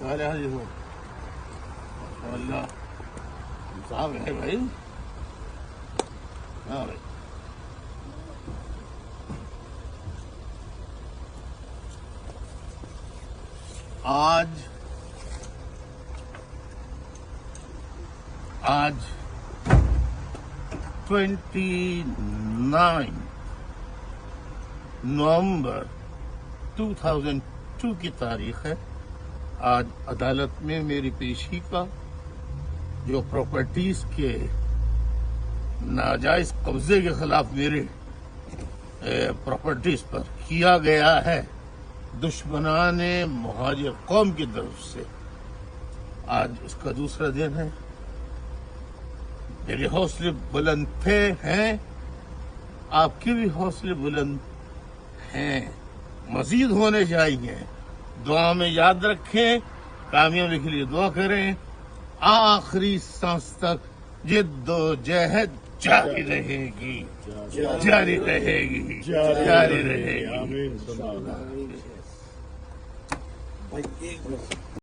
حاضر ہو اللہ صاحب ہے بھائی. ہاں بھائی آج 29 نومبر 2002 کی تاریخ ہے. آج عدالت میں میری پیشی کا جو پراپرٹیز کے ناجائز قبضے کے خلاف میرے پراپرٹیز پر کیا گیا ہے دشمنان مہاجر قوم کی طرف سے، آج اس کا دوسرا دن ہے. میرے حوصلے بلند تھے ہیں، آپ کے بھی حوصلے بلند ہیں، مزید ہونے چاہیے. دعا میں یاد رکھیں، کامیابی کے لیے دعا کریں. آخری سانس تک جد و جہد جاری رہے گی، جاری رہے گی، جاری رہے گی.